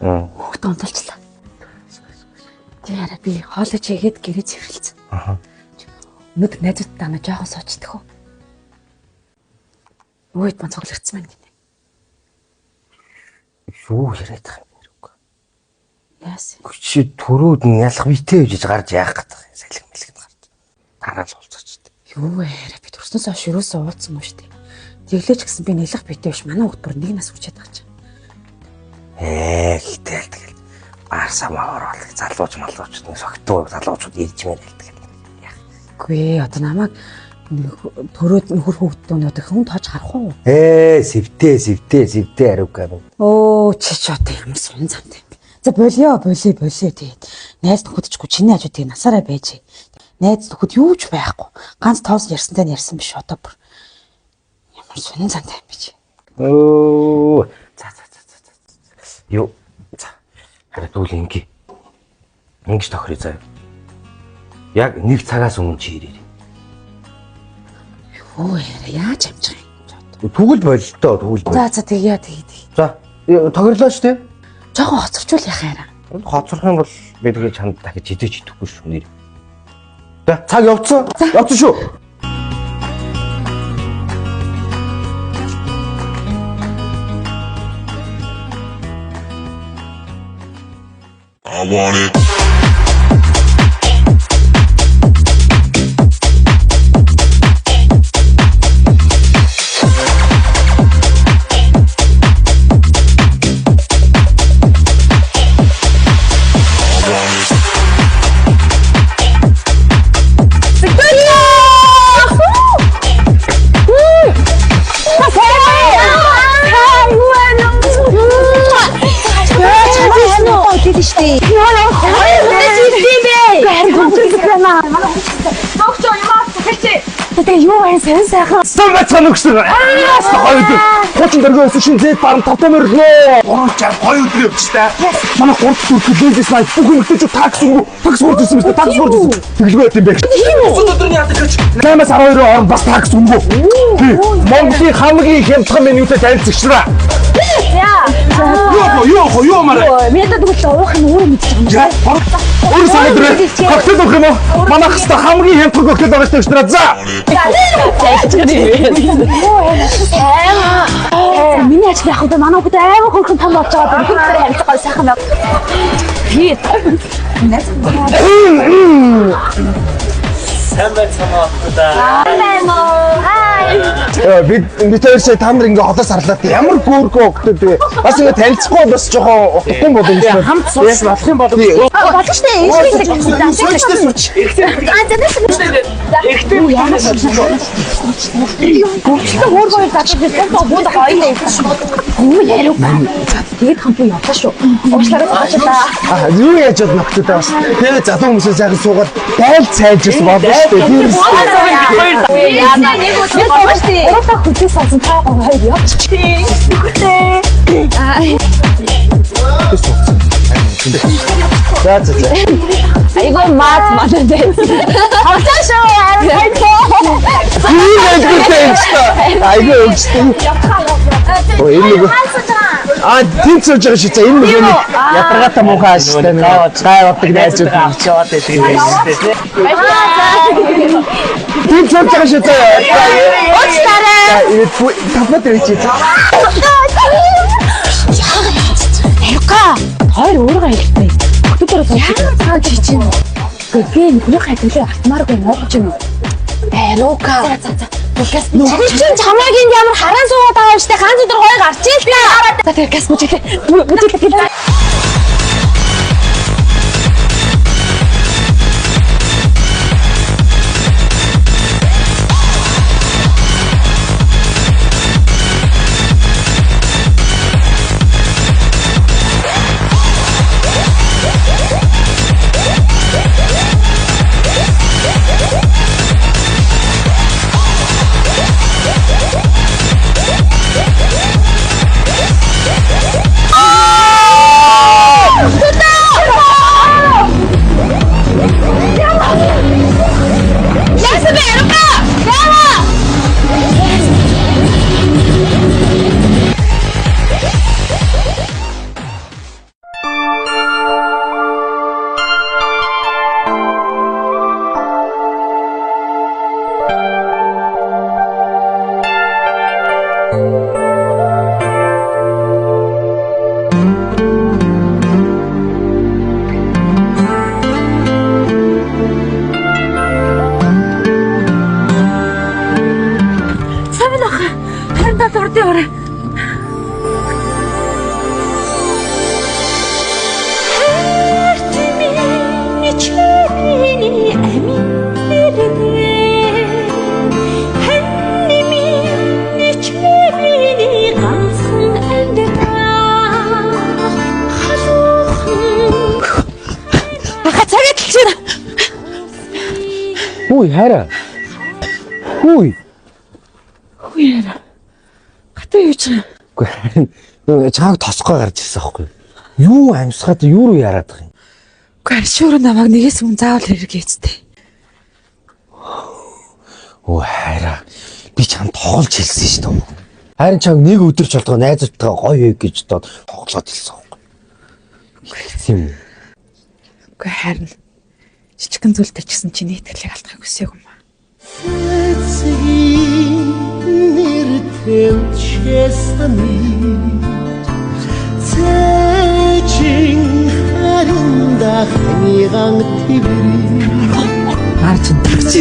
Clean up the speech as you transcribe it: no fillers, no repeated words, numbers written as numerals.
Хүүхдээ унталчлаа. Тэгээд би хоолой чигээд гэрээ цэвэрлсэн. Өнөөдөр найзуудтай наа жоохон суучдаг хөө. Өөд ман цоглогдсон байна гинэ. Юу яриад байгаа юм бэ? Яасан? Чи төрөөд нь ялах битэй гэж гарч яах гэдэг юм. Салхи мэлгэд гарч. Дараа л уулзаач. Юу вэ? Би төрснөөс хойш юусоо уулзсан юм шүү дээ. Тэглээч гэсэн би нэлэх битэй биш. Манай хүүхд бүр нэг нас хүрчээд байгаа ч. Гэтэл тэгэл Арсамаа ороод залууч малуучд нэг согтуу залуучууд ирж мээр хэлдэг. Үгүй одоо намайг төрөөд нөхөр хүүхдүүд одоо хүн тоож харах уу? Сэвтээ ариука минь. Оо чи одоо ямар сун замтай юм бэ? За болио тэгээд найз нөхөдчгүй чиний хажууд тийм насаараа байж. Найз нөхөд юу ч байхгүй. Ганц тоос ярьсантай нь ярьсан биш одоо бүр ямар сун замтай юм бэ чи? Оо за. Юу харагдвал ингэж тохирё заа. Яг нэг цагаас өмнө чи ирээрэй. Юу яаж амжих юм? Тэгвэл бололтой. За тэгье. За тохирлоо шүү дээ. Жохон хоцорчул яхаа яраа. Хоцрох юм бол би тэгээ чанд дахиж хідэж идэхгүй шүү нэр. За цаг явцсан. Явцсан шүү. I want it. Сайхан. Самбацхан өгсөн. Хуучин дөргөөс шин зэт барам тавтамөр лөө. 2 өдөр явчихсан. Манай 3 төлөвлөс най бүх хүмүүстэй такс хурдсан юм байна. Такс хурдсан. Тэглгүй юм бэ. Өдрийн яадаг гэж. 8-12 орн бас такс өнгөө. Монголын хамгийн хямдхан менютэй танилцагчлаа. Юу мараа. Мэдээд үгүй уух нь өөрөө мэдчихэж байгаа юм байна. Өөр санаадраа. Коктейл өгөх юм уу? Манайх хэвээр хамгийн хямдхан коктейл байгаа шүү дээ. За. Миний ажил яг одоо манай хүүхэд аймаг хөрхөн том болж байгаа. Бүгд тэрээр харилцах гой сайхан байна. Сайн байцгаана уу? Бид хоёр сая та нар ингээ холоос харлаад ямар гөөргөө өгдөг вэ? Бас ингээ танилцахгүй бас жоохон утгагүй болов юм шиг. Хамт сууж болох юм болов уу? Болно шүү дээ. Өөр заддаг бод хоёр. Юу яриа. Тэгээд хамт яваа шүү. Уучлаарай цаашаа. Юу яаж бод нөхдөдөө бас. Тэгээд залуу хүмүүсээ сайхан суугаад байл цайжсэн болно шүү дээ. Яна нэг үгүй. Өөрөөр хүчээс сонсон таагаа хоёр явчих. Үгүй. За. Айгуу маад дээ. Хавцаа шүү. Айгуу өгчтэй. Энэ нэг тэнцэж байгаа шүү. Энэ нэг ядаргаатай муухай ашигтай нэг гай болдог найзууд авчаад байдаг юм байна. тэнцэж байгаа шүү. Уучлаарай. Тапад ирчих. Эрука. Хоёр өөргөө хэлтэй. Өтөөр цаа чичин. Гэвэн нэг хайтгалаа автмааргүй ногч юм. Эрука. За. Чи чамайг энд ямар харан суугаад байгаа юм штэ ганц өдөр гоё гарч ил та. За тэгээ газ мөчөлөө. Хүй хараа. Хүй. Хүй яа. Хатаа юу ч юм. Үгүй чааг тосгой гарч ирсэн аахгүй. Юу амьсгаад юу руу яраад байгаа юм. Үгүй шүүр намайг нэгээс мөн заавал хэрэггээцтэй. Оо хараа. Би чамд тоглож хэлсэн шүү дээ. Харин чам нэг өдөр ч болтгоо найзуудтайгаа гоё гэж доод тоглоод хэлсэн аахгүй. Тийм. Үгүй харин жижигхэн зүйлтэй ч гэсэн чиний итгэлийг алдахыг хүсээг юм аа. Марчин тагч.